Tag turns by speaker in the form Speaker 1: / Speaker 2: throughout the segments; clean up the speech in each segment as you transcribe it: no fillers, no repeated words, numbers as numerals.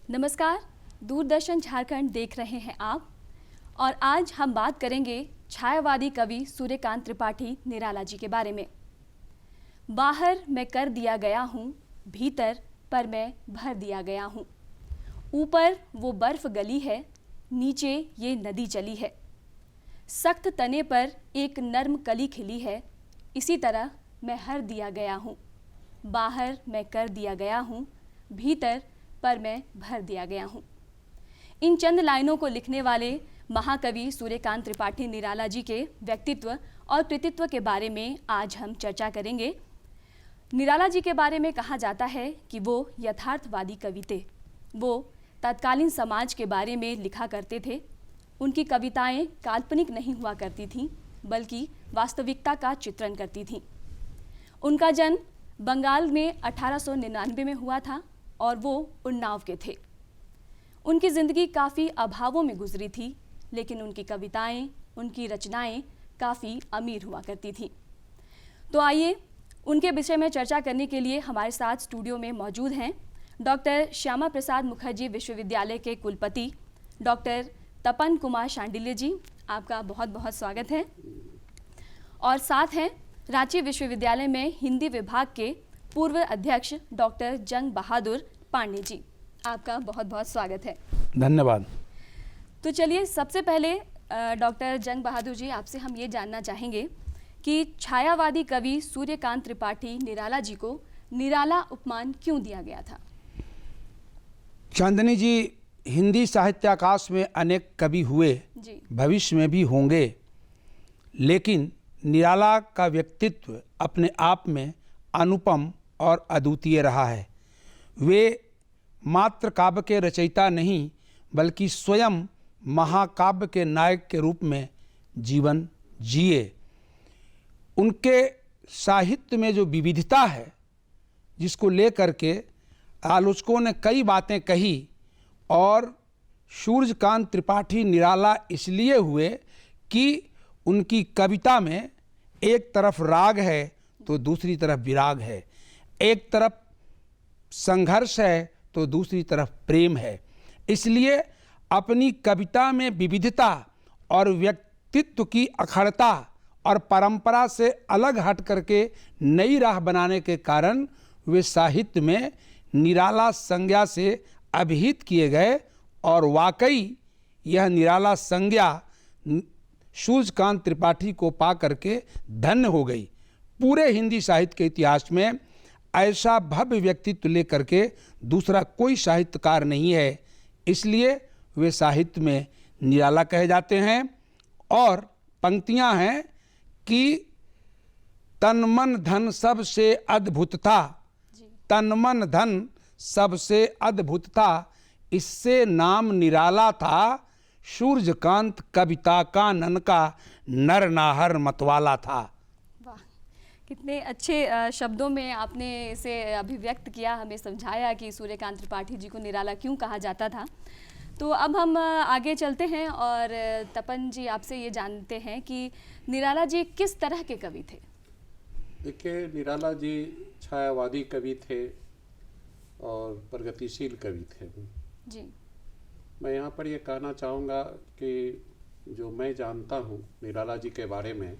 Speaker 1: नमस्कार, दूरदर्शन झारखंड देख रहे हैं आप। और आज हम बात करेंगे छायावादी कवि सूर्यकांत त्रिपाठी निराला जी के बारे में। बाहर मैं कर दिया गया हूँ, भीतर पर मैं भर दिया गया हूँ। ऊपर वो बर्फ गली है, नीचे ये नदी चली है। सख्त तने पर एक नर्म कली खिली है, इसी तरह मैं हर दिया गया हूँ। बाहर मैं कर दिया गया हूँ, भीतर पर मैं भर दिया गया हूँ। इन चंद लाइनों को लिखने वाले महाकवि सूर्यकांत त्रिपाठी निराला जी के व्यक्तित्व और कृतित्व के बारे में आज हम चर्चा करेंगे। निराला जी के बारे में कहा जाता है कि वो यथार्थवादी कवि थे। वो तत्कालीन समाज के बारे में लिखा करते थे। उनकी कविताएं काल्पनिक नहीं हुआ करती थीं, बल्कि वास्तविकता का चित्रण करती थीं। उनका जन्म बंगाल में 1899 में हुआ था और वो उन्नाव के थे। उनकी ज़िंदगी काफ़ी अभावों में गुजरी थी, लेकिन उनकी कविताएं, उनकी रचनाएं काफ़ी अमीर हुआ करती थीं। तो आइए उनके विषय में चर्चा करने के लिए हमारे साथ स्टूडियो में मौजूद हैं डॉक्टर श्यामा प्रसाद मुखर्जी विश्वविद्यालय के कुलपति डॉक्टर तपन कुमार शांडिल्य जी। आपका बहुत बहुत स्वागत है। और साथ हैं रांची विश्वविद्यालय में हिंदी विभाग के पूर्व अध्यक्ष डॉक्टर जंग बहादुर पांडे जी। आपका बहुत बहुत स्वागत है।
Speaker 2: धन्यवाद।
Speaker 1: तो चलिए सबसे पहले डॉक्टर जंग बहादुर जी, आपसे हम ये जानना चाहेंगे कि छायावादी कवि सूर्यकांत त्रिपाठी निराला जी को निराला उपमान क्यों दिया गया था?
Speaker 2: चांदनी जी, हिंदी साहित्याकाश में अनेक कवि हुए, भविष्य में भी होंगे, लेकिन निराला का व्यक्तित्व अपने आप में अनुपम और अद्वितीय रहा है। वे मात्र काव्य के रचयिता नहीं, बल्कि स्वयं महाकाव्य के नायक के रूप में जीवन जिए। उनके साहित्य में जो विविधता है, जिसको लेकर के आलोचकों ने कई बातें कही, और सूर्यकांत त्रिपाठी निराला इसलिए हुए कि उनकी कविता में एक तरफ राग है तो दूसरी तरफ विराग है, एक तरफ संघर्ष है तो दूसरी तरफ प्रेम है। इसलिए अपनी कविता में विविधता और व्यक्तित्व की अखंडता और परंपरा से अलग हट करके नई राह बनाने के कारण वे साहित्य में निराला संज्ञा से अभिहित किए गए। और वाकई यह निराला संज्ञा सूर्यकांत त्रिपाठी को पा करके धन्य हो गई। पूरे हिंदी साहित्य के इतिहास में ऐसा भव्य व्यक्तित्व लेकर के दूसरा कोई साहित्यकार नहीं है, इसलिए वे साहित्य में निराला कहे जाते हैं। और पंक्तियां हैं कि तन मन धन सबसे अद्भुत था, तन मन धन सबसे अद्भुत था, इससे नाम निराला था, सूर्यकांत कविता का नन का नर नाहर मतवाला था।
Speaker 1: वाह, कितने अच्छे शब्दों में आपने इसे अभिव्यक्त किया, हमें समझाया कि सूर्यकांत त्रिपाठी जी को निराला क्यों कहा जाता था। तो अब हम आगे चलते हैं और तपन जी, आपसे ये जानते हैं कि निराला जी किस तरह के कवि थे?
Speaker 3: देखिए, निराला जी छायावादी कवि थे और प्रगतिशील कवि थे
Speaker 1: जी।
Speaker 3: मैं यहाँ पर ये कहना चाहूँगा कि जो मैं जानता हूँ निराला जी के बारे में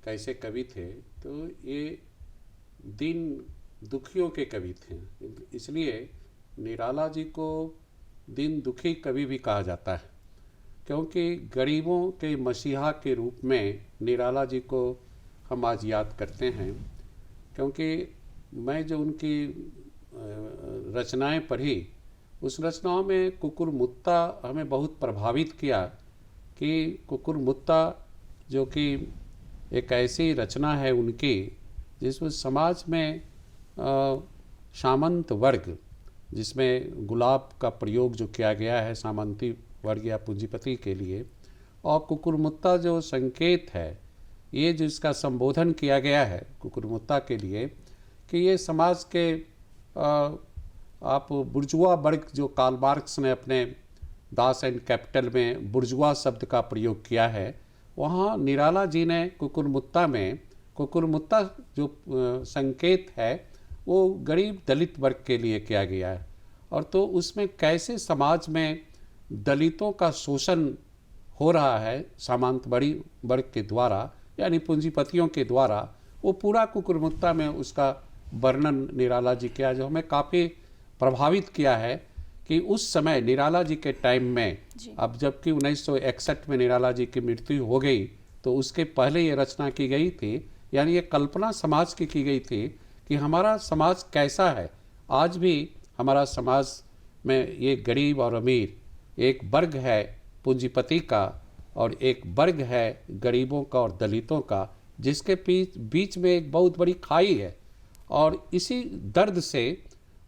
Speaker 3: कैसे कवि थे, तो ये दीन दुखियों के कवि थे। इसलिए निराला जी को दीन दुखी कवि भी कहा जाता है, क्योंकि गरीबों के मसीहा के रूप में निराला जी को हम आज याद करते हैं। क्योंकि मैं जो उनकी रचनाएं पढ़ी, उस रचनाओं में कुकुर मुत्ता हमें बहुत प्रभावित किया कि कुकुर मुत्ता जो कि एक ऐसी रचना है उनकी जिसमें समाज में सामंत वर्ग, जिसमें गुलाब का प्रयोग जो किया गया है सामंती वर्ग या पूंजीपति के लिए, और कुकुरमुत्ता जो संकेत है, ये जिसका संबोधन किया गया है कुकुरमुत्ता के लिए कि ये समाज के आप बुर्जुआ वर्ग, जो कार्ल मार्क्स ने अपने दास एंड कैपिटल में बुर्जुआ शब्द का प्रयोग किया है, वहाँ निराला जी ने कुकुरमुत्ता में कुकुरमुत्ता जो संकेत है वो गरीब दलित वर्ग के लिए किया गया है। और तो उसमें कैसे समाज में दलितों का शोषण हो रहा है सामंत बड़ी वर्ग के द्वारा यानी पूंजीपतियों के द्वारा, वो पूरा कुकुरमुत्ता में उसका वर्णन निराला जी किया, जो हमें काफ़ी प्रभावित किया है कि उस समय निराला जी के टाइम में, अब जबकि 1961 में निराला जी की मृत्यु हो गई, तो उसके पहले ये रचना की गई थी, यानी ये कल्पना समाज की गई थी कि हमारा समाज कैसा है। आज भी हमारा समाज में ये गरीब और अमीर, एक वर्ग है पूंजीपति का और एक वर्ग है गरीबों का और दलितों का, जिसके बीच में एक बहुत बड़ी खाई है। और इसी दर्द से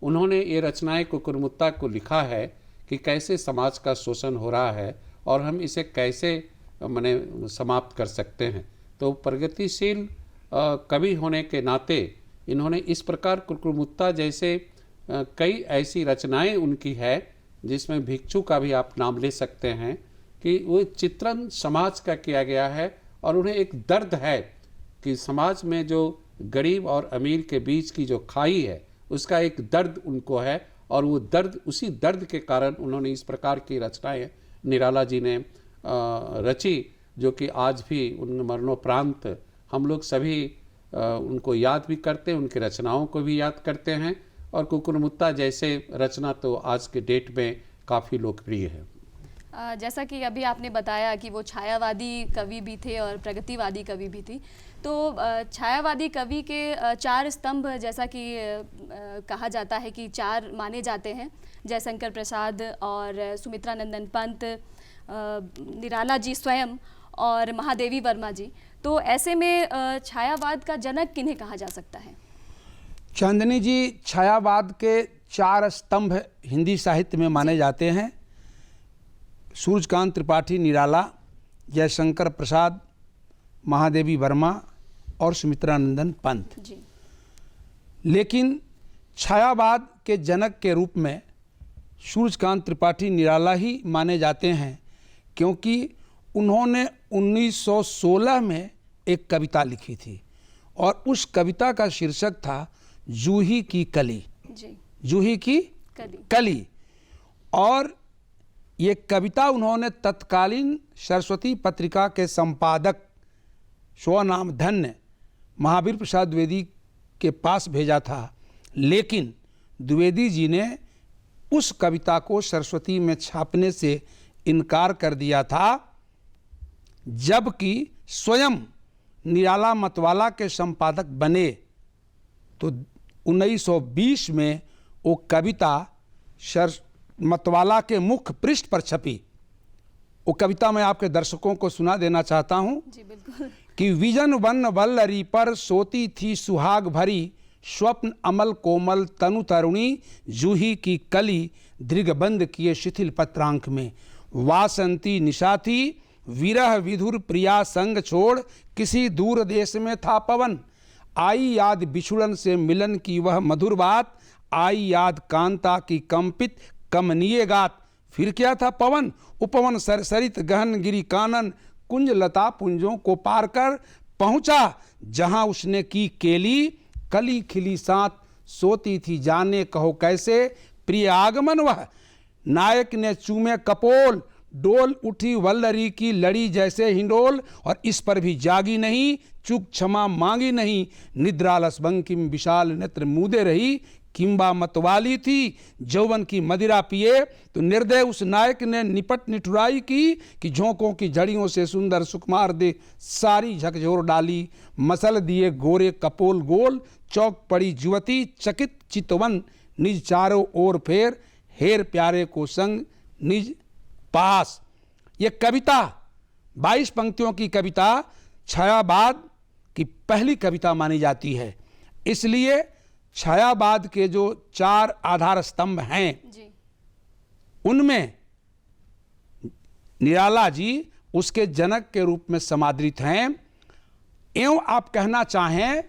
Speaker 3: उन्होंने ये रचनाएं कुकुरमुत्ता को लिखा है कि कैसे समाज का शोषण हो रहा है और हम इसे कैसे माने समाप्त कर सकते हैं। तो प्रगतिशील कवि होने के नाते इन्होंने इस प्रकार कुकुरमुत्ता जैसे कई ऐसी रचनाएं उनकी है, जिसमें भिक्षु का भी आप नाम ले सकते हैं कि वो चित्रण समाज का किया गया है और उन्हें एक दर्द है कि समाज में जो गरीब और अमीर के बीच की जो खाई है उसका एक दर्द उनको है, और वो दर्द, उसी दर्द के कारण उन्होंने इस प्रकार की रचनाएं निराला जी ने रची, जो कि आज भी उन मरणोपरांत हम लोग सभी उनको याद भी करते हैं, उनकी रचनाओं को भी याद करते हैं। और कुकुरमुत्ता जैसे रचना तो आज के डेट में काफ़ी लोकप्रिय है।
Speaker 1: जैसा कि अभी आपने बताया कि वो छायावादी कवि भी थे और प्रगतिवादी कवि भी थी, तो छायावादी कवि के 4 स्तंभ जैसा कि कहा जाता है कि 4 माने जाते हैं, जयशंकर प्रसाद और सुमित्रा नंदन पंत, निराला जी स्वयं और महादेवी वर्मा जी। तो ऐसे में छायावाद का जनक किन्हें कहा जा सकता है?
Speaker 2: चांदनी जी, छायावाद के 4 स्तंभ हिंदी साहित्य में माने जाते हैं। सूर्यकांत त्रिपाठी निराला, जयशंकर प्रसाद, महादेवी वर्मा और सुमित्रा नंदन पंत
Speaker 1: जी।
Speaker 2: लेकिन छायावाद के जनक के रूप में सूर्यकांत त्रिपाठी निराला ही माने जाते हैं, क्योंकि उन्होंने 1916 में एक कविता लिखी थी और उस कविता का शीर्षक था जूही की कली
Speaker 1: जी।
Speaker 2: जूही की कली। और ये कविता उन्होंने तत्कालीन सरस्वती पत्रिका के संपादक स्वनाम धन्य महावीर प्रसाद द्विवेदी के पास भेजा था, लेकिन द्विवेदी जी ने उस कविता को सरस्वती में छापने से इनकार कर दिया था, जबकि स्वयं निराला मतवाला के संपादक बने तो 1920 में वो कविता मतवाला के मुख्य पृष्ठ पर छपी। वो कविता मैं आपके दर्शकों को सुना देना चाहता हूँ कि विजन वन वल्लरी पर सोती थी सुहाग भरी, स्वप्न अमल कोमल तनु तरुणी, जूही की कली दृगबंद किए शिथिल पत्रांक में, वासंती निशा थी विरह विधुर प्रिया संग छोड़, किसी दूर देश में था पवन, आई याद बिछुड़न से मिलन की वह मधुर बात, आई याद कांता की कंपित कमनीय गात। फिर क्या था पवन, उपवन सरसरित गहन गिरी कानन, कुंज लता पुंजों को पार कर पहुंचा जहां उसने की केली, कली खिली साथ सोती थी जाने कहो कैसे, प्रिय आगमन वह नायक ने चूमे कपोल, डोल उठी वल्लरी की लड़ी जैसे हिंडोल, और इस पर भी जागी नहीं चूक क्षमा मांगी नहीं, निद्रालस बंकिम विशाल नेत्र मूदे रही, किंबा मतवाली थी जौवन की मदिरा पिए, तो निर्दय उस नायक ने निपट निठुराई की कि झोंकों की जड़ियों से सुंदर सुकुमार दे सारी झकझोर डाली, मसल दिए गोरे कपोल गोल, चौक पड़ी जुवती चकित चितवन, निज चारों ओर फेर हेर प्यारे को संग निज पास। ये कविता 22 पंक्तियों की कविता छायावाद की पहली कविता मानी जाती है। इसलिए छायावाद के जो 4 आधार स्तंभ हैं
Speaker 1: जी।
Speaker 2: उनमें निराला जी उसके जनक के रूप में समादृत हैं। एवं आप कहना चाहें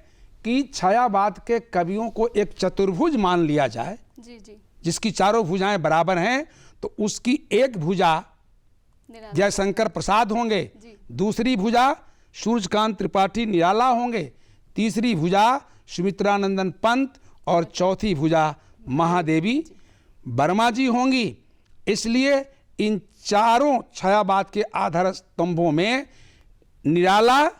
Speaker 2: कि छायावाद के कवियों को एक चतुर्भुज मान लिया जाए
Speaker 1: जी जी।
Speaker 2: जिसकी चारों भुजाएं बराबर हैं, तो उसकी एक भुजा जयशंकर प्रसाद होंगे, दूसरी भुजा सूर्यकांत त्रिपाठी निराला होंगे, तीसरी भुजा सुमित्रा नंदन पंत और चौथी भुजा महादेवी वर्मा जी होंगी। इसलिए इन चारों छायावाद के आधार स्तंभों में निराला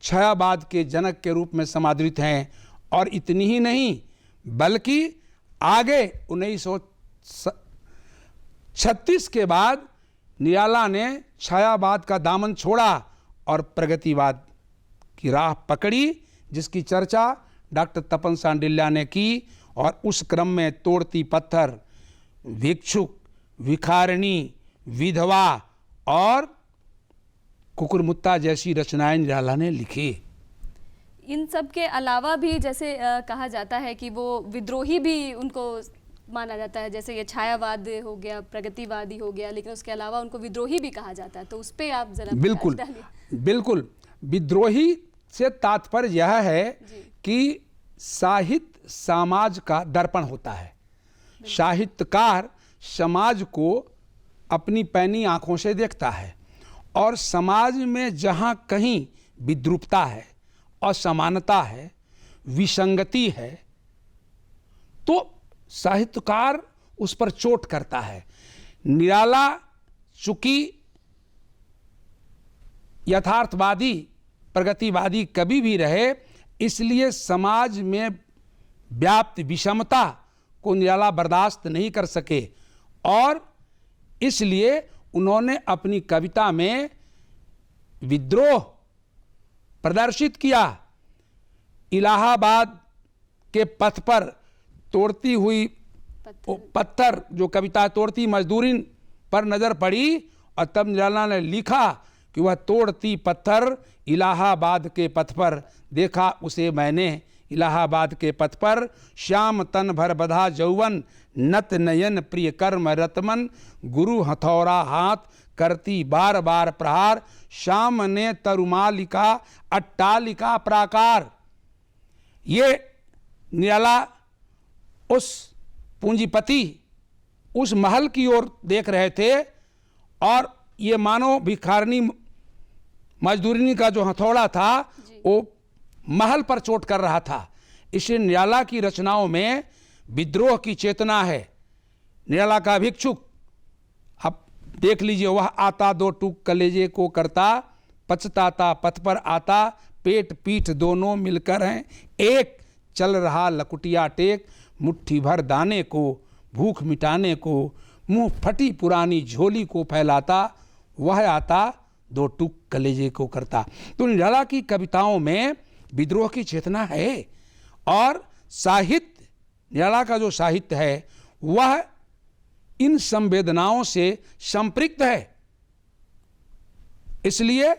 Speaker 2: छायावाद के जनक के रूप में समादृत हैं। और इतनी ही नहीं बल्कि आगे 1936 के बाद निराला ने छायावाद का दामन छोड़ा और प्रगतिवाद की राह पकड़ी, जिसकी चर्चा डॉक्टर तपन सांडिल्या ने की। और उस क्रम में तोड़ती पत्थर, भिक्षुक, भिखारिणी, विधवा और कुकुरमुत्ता जैसी रचनाएं निराला ने लिखी।
Speaker 1: इन सब के अलावा भी जैसे कहा जाता है कि वो विद्रोही भी उनको माना जाता है, जैसे ये छायावाद हो गया, प्रगतिवादी हो गया, लेकिन उसके अलावा उनको विद्रोही भी कहा जाता है। तो उस पे आप जरा
Speaker 2: बिल्कुल बिल्कुल विद्रोही से तात्पर्य यह है कि साहित्य समाज का दर्पण होता है। साहित्यकार समाज को अपनी पैनी आंखों से देखता है और समाज में जहाँ कहीं विद्रूपता है, असमानता है, विसंगति है, तो साहित्यकार उस पर चोट करता है। निराला चूंकि यथार्थवादी प्रगतिवादी कवि भी रहे, इसलिए समाज में व्याप्त विषमता को निराला बर्दाश्त नहीं कर सके और इसलिए उन्होंने अपनी कविता में विद्रोह प्रदर्शित किया। इलाहाबाद के पथ पर तोड़ती हुई पत्थर जो कविता तोड़ती मजदूरी पर नजर पड़ी और तब निराला ने लिखा कि वह तोड़ती पत्थर इलाहाबाद के पथ पर देखा उसे मैंने इलाहाबाद के पथ पर, श्याम तन भर बधा जौवन नत नयन प्रिय कर्म रतमन, गुरु हथौरा हाथ करती बार बार प्रहार, श्याम ने तरुमालिका अट्टालिका प्राकार। ये निराला उस पूंजीपति उस महल की ओर देख रहे थे और ये मानो भिखारिनी मजदूरिनी का जो हथौड़ा था वो महल पर चोट कर रहा था। इसलिए निराला की रचनाओं में विद्रोह की चेतना है। निराला का भिक्षुक, अब देख लीजिए, वह आता दो टूक कलेजे को करता, पछताता पथ पर आता, पेट पीठ दोनों मिलकर हैं एक, चल रहा लकुटिया टेक, मुट्ठी भर दाने को भूख मिटाने को, मुंह फटी पुरानी झोली को फैलाता, वह आता दो टूक कलेजे को करता। तो निराला की कविताओं में विद्रोह की चेतना है और साहित्य, निराला का जो साहित्य है वह इन संवेदनाओं से संपृक्त है। इसलिए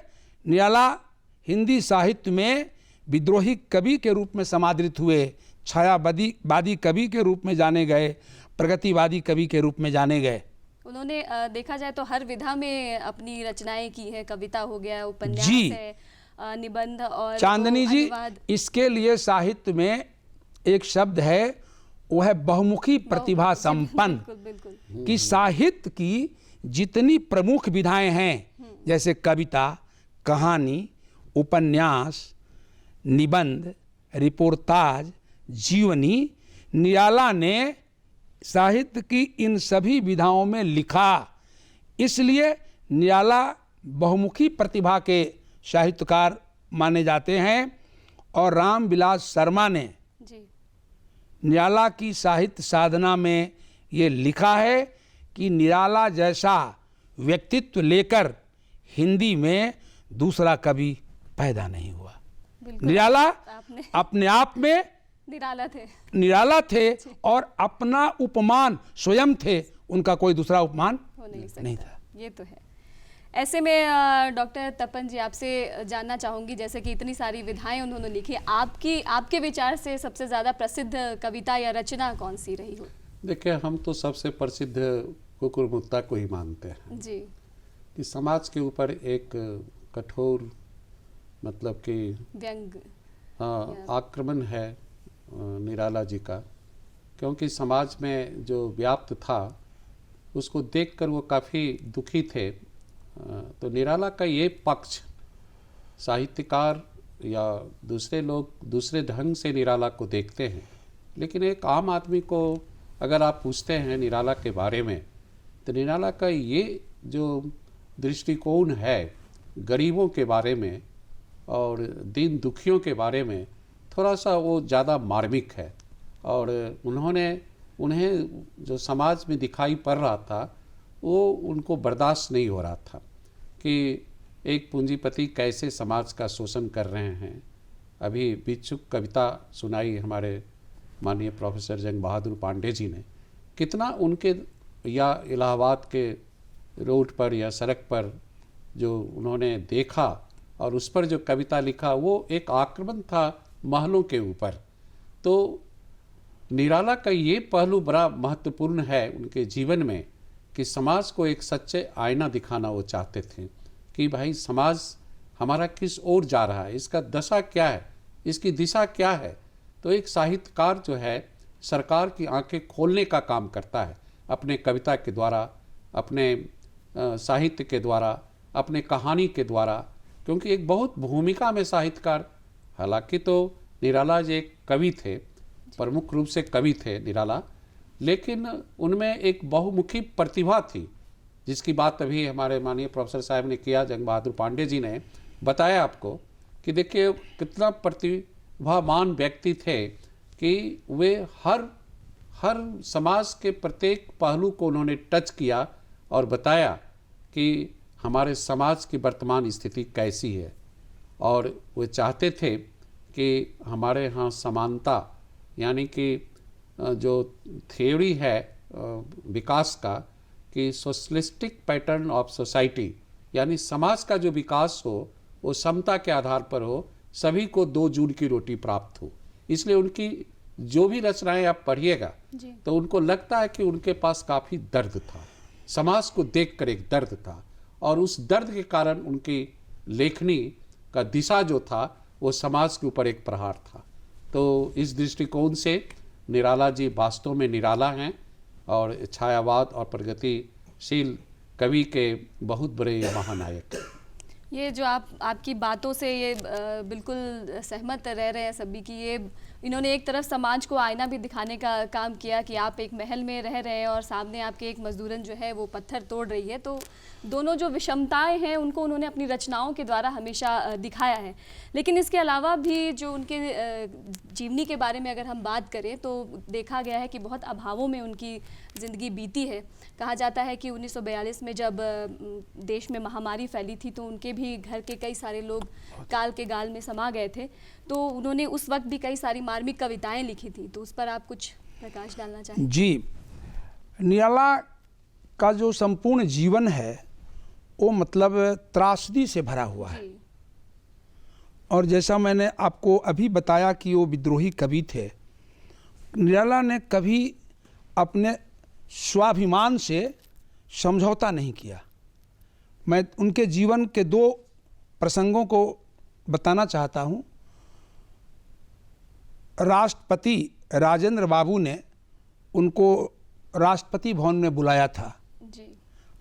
Speaker 2: निराला हिंदी साहित्य में विद्रोही कवि के रूप में समादृत हुए, छायावादी कवि के रूप में जाने गए, प्रगतिवादी कवि के रूप में जाने गए।
Speaker 1: उन्होंने देखा जाए तो हर विधा में अपनी रचनाएं की है, कविता हो गया, उपन्यास है, निबंध और
Speaker 2: चांदनी जी, इसके लिए साहित्य में एक शब्द है, वो है बहुमुखी प्रतिभा संपन्न। कि साहित्य की जितनी प्रमुख विधाएं हैं, जैसे कविता, कहानी, उपन्यास, निबंध, रिपोर्टाज, जीवनी, निराला ने साहित्य की इन सभी विधाओं में लिखा। इसलिए निराला बहुमुखी प्रतिभा के साहित्यकार माने जाते हैं। और रामविलास शर्मा ने निराला की साहित्य साधना में ये लिखा है कि निराला जैसा व्यक्तित्व लेकर हिंदी में दूसरा कवि पैदा नहीं हुआ। निराला अपने आप में निराला थे और अपना उपमान स्वयं थे, उनका कोई दूसरा उपमान नहीं था।
Speaker 1: ये तो है। ऐसे में डॉक्टर तपन जी, आपसे जानना चाहूंगी, जैसे कि इतनी सारी विधाएं उन्होंने लिखी, आपके विचार से सबसे ज़्यादा प्रसिद्ध कविता या रचना कौन सी रही हो?
Speaker 3: देखिए, हम तो सबसे प्रसिद्ध कुकुरमुत्ता को ही मानते हैं
Speaker 1: जी,
Speaker 3: कि समाज के ऊपर एक कठोर, मतलब कि
Speaker 1: व्यंग
Speaker 3: आक्रमण है निराला जी का, क्योंकि समाज में जो व्याप्त था उसको देखकर वो काफ़ी दुखी थे। तो निराला का ये पक्ष, साहित्यकार या दूसरे लोग दूसरे ढंग से निराला को देखते हैं, लेकिन एक आम आदमी को अगर आप पूछते हैं निराला के बारे में, तो निराला का ये जो दृष्टिकोण है गरीबों के बारे में और दीन दुखियों के बारे में, थोड़ा सा वो ज़्यादा मार्मिक है। और उन्हें जो समाज में दिखाई पड़ रहा था वो उनको बर्दाश्त नहीं हो रहा था कि एक पूंजीपति कैसे समाज का शोषण कर रहे हैं। अभी भिक्षुक कविता सुनाई हमारे माननीय प्रोफेसर जंग बहादुर पांडे जी ने, कितना उनके या इलाहाबाद के रोड पर या सड़क पर जो उन्होंने देखा और उस पर जो कविता लिखा वो एक आक्रमण था महलों के ऊपर। तो निराला का ये पहलू बड़ा महत्वपूर्ण है उनके जीवन में कि समाज को एक सच्चे आईना दिखाना वो चाहते थे कि भाई समाज हमारा किस ओर जा रहा है, इसका दशा क्या है, इसकी दिशा क्या है। तो एक साहित्यकार जो है सरकार की आंखें खोलने का काम करता है अपने कविता के द्वारा, अपने साहित्य के द्वारा, अपने कहानी के द्वारा, क्योंकि एक बहुत भूमिका में साहित्यकार, हालांकि तो निराला जी एक कवि थे, प्रमुख रूप से कवि थे निराला, लेकिन उनमें एक बहुमुखी प्रतिभा थी जिसकी बात अभी हमारे माननीय प्रोफेसर साहब ने किया, जंग बहादुर पांडे जी ने बताया आपको कि देखिए कितना प्रतिभावान व्यक्ति थे कि वे हर समाज के प्रत्येक पहलू को उन्होंने टच किया और बताया कि हमारे समाज की वर्तमान स्थिति कैसी है। और वे चाहते थे कि हमारे यहाँ समानता, यानी कि जो थ्योरी है विकास का कि सोशलिस्टिक पैटर्न ऑफ सोसाइटी, यानी समाज का जो विकास हो वो समता के आधार पर हो, सभी को 2 जून की रोटी प्राप्त हो। इसलिए उनकी जो भी रचनाएं आप पढ़िएगा तो उनको लगता है कि उनके पास काफ़ी दर्द था, समाज को देखकर एक दर्द था, और उस दर्द के कारण उनकी लेखनी का दिशा जो था वो समाज के ऊपर एक प्रहार था। तो इस दृष्टिकोण से निराला जी वास्तव में निराला हैं और छायावाद और प्रगतिशील कवि के बहुत बड़े महानायक हैं।
Speaker 1: ये जो आपकी बातों से ये बिल्कुल सहमत रह रहे हैं सभी की, ये इन्होंने एक तरफ समाज को आईना भी दिखाने का काम किया कि आप एक महल में रह रहे हैं और सामने आपके एक मजदूरन जो है वो पत्थर तोड़ रही है। तो दोनों जो विषमताएं हैं उनको उन्होंने अपनी रचनाओं के द्वारा हमेशा दिखाया है। लेकिन इसके अलावा भी जो उनके जीवनी के बारे में अगर हम बात करें तो देखा गया है कि बहुत अभावों में उनकी ज़िंदगी बीती है। कहा जाता है कि 1942 में जब देश में महामारी फैली थी तो उनके भी घर के कई सारे लोग काल के गाल में समा गए थे। तो उन्होंने उस वक्त भी कई सारी मार्मिक कविताएं लिखी थी, तो उस पर आप कुछ प्रकाश डालना चाहें?
Speaker 2: जी, निराला का जो संपूर्ण जीवन है वो मतलब त्रासदी से भरा हुआ है। और जैसा मैंने आपको अभी बताया कि वो विद्रोही कवि थे, निराला ने कभी अपने स्वाभिमान से समझौता नहीं किया। मैं उनके जीवन के 2 प्रसंगों को बताना चाहता हूँ। राष्ट्रपति राजेंद्र बाबू ने उनको राष्ट्रपति भवन में बुलाया था।
Speaker 1: जी।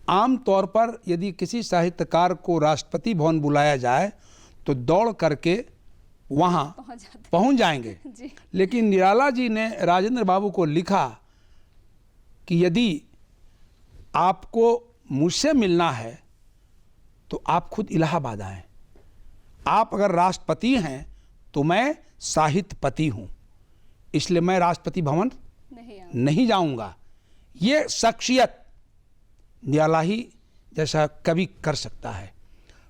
Speaker 2: आम तौर पर यदि किसी साहित्यकार को राष्ट्रपति भवन बुलाया जाए तो दौड़ करके वहाँ पहुँच जाएंगे। लेकिन निराला जी ने राजेंद्र बाबू को लिखा कि यदि आपको मुझसे मिलना है तो आप खुद इलाहाबाद आएं। आप अगर राष्ट्रपति हैं तो मैं साहित्यपति हूँ, इसलिए मैं राष्ट्रपति भवन नहीं जाऊँगा। ये शख्सियत निराला ही जैसा कवि कर सकता है।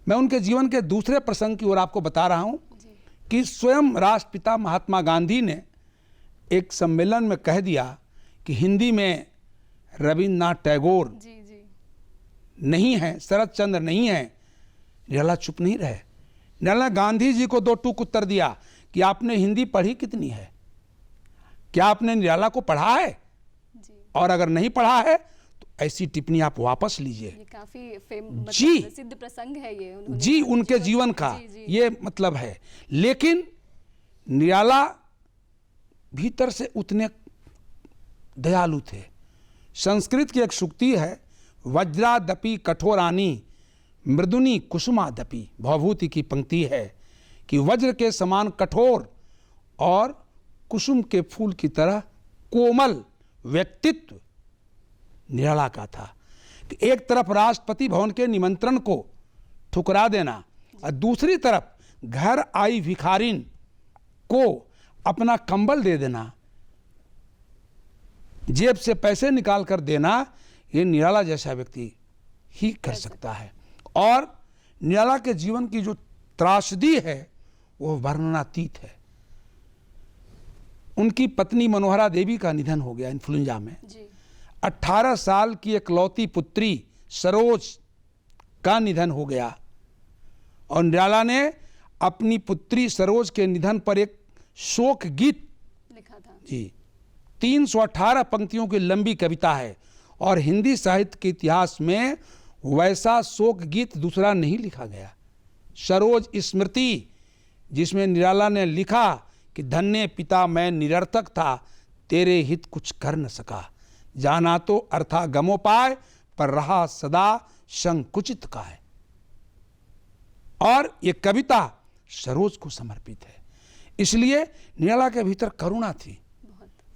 Speaker 2: मैं उनके जीवन के दूसरे प्रसंग की ओर आपको बता रहा हूँ कि स्वयं राष्ट्रपिता महात्मा गांधी ने एक सम्मेलन में कह दिया कि हिंदी में रविन्द्रनाथ टैगोर नहीं है, शरद चंद्र नहीं है। निराला चुप नहीं रहे। निराला गांधी जी को 2 टूक उत्तर दिया कि आपने हिंदी पढ़ी कितनी है, क्या आपने निराला को पढ़ा है? और अगर नहीं पढ़ा है तो ऐसी टिप्पणी आप वापस लीजिए।
Speaker 1: ये काफी
Speaker 2: जी
Speaker 1: प्रसिद्ध प्रसंग है ये
Speaker 2: जी उनके जीवन का। ये मतलब है। लेकिन निराला भीतर से उतने दयालु थे। संस्कृत की एक सूक्ति है, वज्रादपि कठोरानी मृदुनी कुसुमादपि। भवभूति की पंक्ति है कि वज्र के समान कठोर और कुसुम के फूल की तरह कोमल व्यक्तित्व निराला का था कि एक तरफ राष्ट्रपति भवन के निमंत्रण को ठुकरा देना और दूसरी तरफ घर आई भिखारिन को अपना कंबल दे देना, जेब से पैसे निकाल कर देना, ये निराला जैसा व्यक्ति ही कर सकता है। और निराला के जीवन की जो त्रासदी है वो वर्णनातीत है। उनकी पत्नी मनोहरा देवी का निधन हो गया इन्फ्लुएंजा में। 18 साल की एकलौती पुत्री सरोज का निधन हो गया और निराला ने अपनी पुत्री सरोज के निधन पर एक शोक गीत
Speaker 1: लिखा था।
Speaker 2: जी, 318 पंक्तियों की लंबी कविता है और हिंदी साहित्य के इतिहास में वैसा शोक गीत दूसरा नहीं लिखा गया। सरोज स्मृति, जिसमें निराला ने लिखा कि धन्य पिता मैं निरर्थक था, तेरे हित कुछ कर न सका, जाना तो अर्था गमोपाय, पर रहा सदा संकुचित का है। और ये कविता सरोज को समर्पित है। इसलिए निराला के भीतर करुणा थी,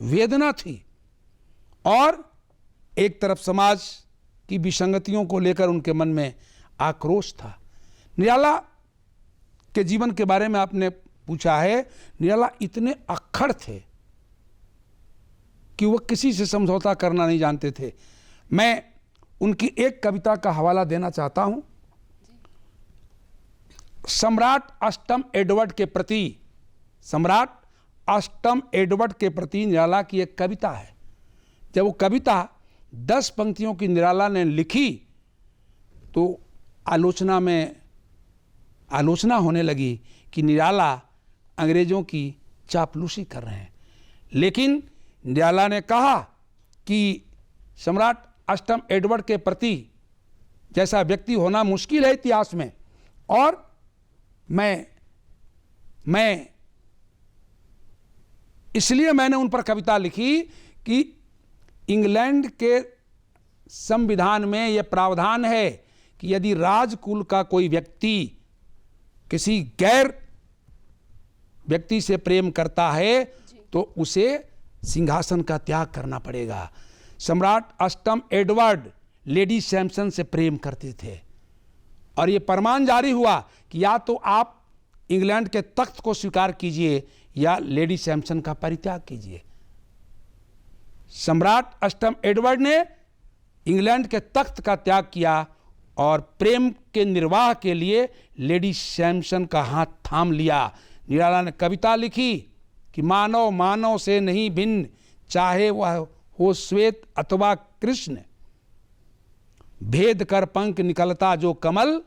Speaker 2: वेदना थी और एक तरफ समाज की विसंगतियों को लेकर उनके मन में आक्रोश था। निराला के जीवन के बारे में आपने पूछा है, निराला इतने अक्खड़ थे कि वह किसी से समझौता करना नहीं जानते थे। मैं उनकी एक कविता का हवाला देना चाहता हूं। सम्राट अष्टम एडवर्ड के प्रति, सम्राट अष्टम एडवर्ड के प्रति निराला की एक कविता है। जब वो कविता 10 पंक्तियों की निराला ने लिखी तो आलोचना होने लगी कि निराला अंग्रेजों की चापलूसी कर रहे हैं। लेकिन निराला ने कहा कि सम्राट अष्टम एडवर्ड के प्रति जैसा व्यक्ति होना मुश्किल है इतिहास में, और मैं इसलिए मैंने उन पर कविता लिखी कि इंग्लैंड के संविधान में यह प्रावधान है कि यदि राजकुल का कोई व्यक्ति किसी गैर व्यक्ति से प्रेम करता है तो उसे सिंहासन का त्याग करना पड़ेगा। सम्राट अष्टम एडवर्ड लेडी सैमसन से प्रेम करते थे और ये फरमान जारी हुआ कि या तो आप इंग्लैंड के तख्त को स्वीकार कीजिए या लेडी सैमसन का परित्याग कीजिए। सम्राट अष्टम एडवर्ड ने इंग्लैंड के तख्त का त्याग किया और प्रेम के निर्वाह के लिए लेडी सैमसन का हाथ थाम लिया। निराला ने कविता लिखी कि मानव मानव से नहीं भिन्न, चाहे वह हो श्वेत अथवा कृष्ण, भेद कर पंख निकलता जो कमल,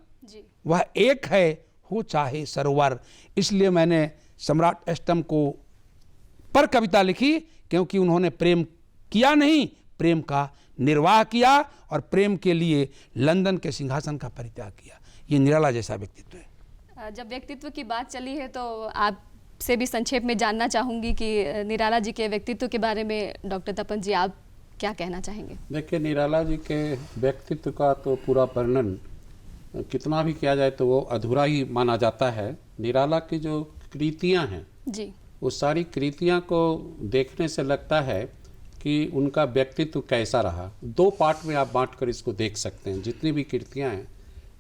Speaker 2: वह एक है हो चाहे सरोवर। इसलिए मैंने सम्राट अष्टम को पर कविता लिखी क्योंकि उन्होंने प्रेम किया नहीं, प्रेम का निर्वाह किया और प्रेम के लिए लंदन के सिंहासन का परित्याग किया। ये निराला जैसा व्यक्तित्व है।
Speaker 1: जब व्यक्तित्व की बात चली है तो आपसे भी संक्षेप में जानना चाहूँगी कि निराला जी के व्यक्तित्व के बारे में डॉक्टर तपन जी आप क्या कहना चाहेंगे?
Speaker 3: देखिए, निराला जी के व्यक्तित्व का तो पूरा वर्णन कितना भी किया जाए तो वो अधूरा ही माना जाता है। निराला की जो कृतियाँ हैं
Speaker 1: जी,
Speaker 3: वो सारी कृतियाँ को देखने से लगता है कि उनका व्यक्तित्व कैसा रहा। 2 पार्ट में आप बांट कर इसको देख सकते हैं। जितनी भी कृतियाँ हैं,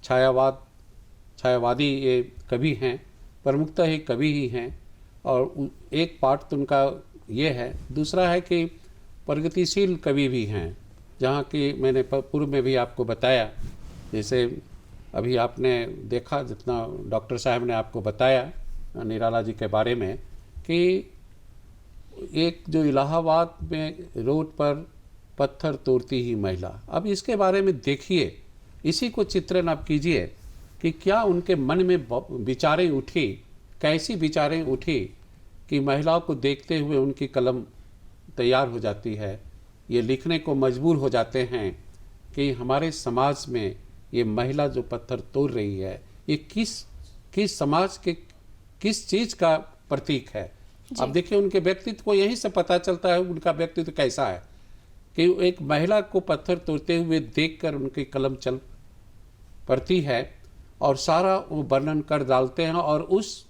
Speaker 3: छायावादी ये कवि हैं, प्रमुखतः ही कवि ही हैं, और एक पार्ट तो उनका ये है। दूसरा है कि प्रगतिशील कवि भी हैं, जहाँ की मैंने पूर्व में भी आपको बताया, जैसे अभी आपने देखा जितना डॉक्टर साहब ने आपको बताया निराला जी के बारे में, कि एक जो इलाहाबाद में रोड पर पत्थर तोड़ती ही महिला, अब इसके बारे में देखिए, इसी को चित्रण आप कीजिए कि क्या उनके मन में विचारें उठी, कैसी विचारें उठी कि महिलाओं को देखते हुए उनकी कलम तैयार हो जाती है, ये लिखने को मजबूर हो जाते हैं कि हमारे समाज में ये महिला जो पत्थर तोड़ रही है, ये किस समाज के किस चीज़ का प्रतीक है। अब देखिए, उनके व्यक्तित्व को यहीं से पता चलता है उनका व्यक्तित्व कैसा है कि एक महिला को पत्थर तोड़ते हुए देखकर उनकी कलम चल पड़ती है और सारा वो वर्णन कर डालते हैं, और उस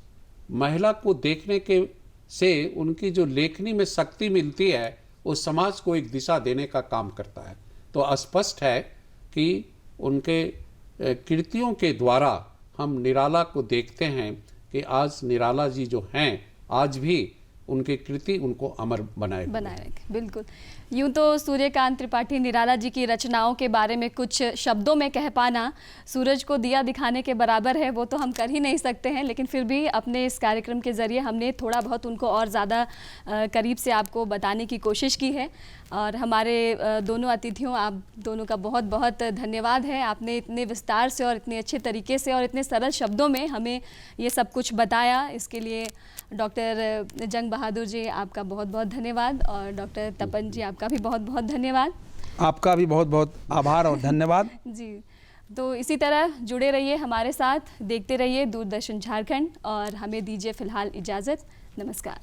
Speaker 3: महिला को देखने के से उनकी जो लेखनी में शक्ति मिलती है उस समाज को एक दिशा देने का काम करता है। तो स्पष्ट है कि उनके कृतियों के द्वारा हम निराला को देखते हैं कि आज निराला जी जो हैं आज भी उनकी कृति उनको अमर बनाए
Speaker 1: रखे। बिल्कुल, यूं तो सूर्यकांत त्रिपाठी निराला जी की रचनाओं के बारे में कुछ शब्दों में कह पाना सूरज को दिया दिखाने के बराबर है, वो तो हम कर ही नहीं सकते हैं, लेकिन फिर भी अपने इस कार्यक्रम के ज़रिए हमने थोड़ा बहुत उनको और ज़्यादा करीब से आपको बताने की कोशिश की है। और हमारे दोनों अतिथियों, आप दोनों का बहुत बहुत धन्यवाद है। आपने इतने विस्तार से और इतने अच्छे तरीके से और इतने सरल शब्दों में हमें ये सब कुछ बताया। इसके लिए डॉक्टर जंग बहादुर जी, आपका बहुत बहुत धन्यवाद, और डॉक्टर तपन जी, आपका भी बहुत बहुत धन्यवाद।
Speaker 2: आपका भी बहुत बहुत आभार और धन्यवाद।
Speaker 1: जी, तो इसी तरह जुड़े रहिए हमारे साथ, देखते रहिए दूरदर्शन झारखंड, और हमें दीजिए फ़िलहाल इजाज़त। नमस्कार।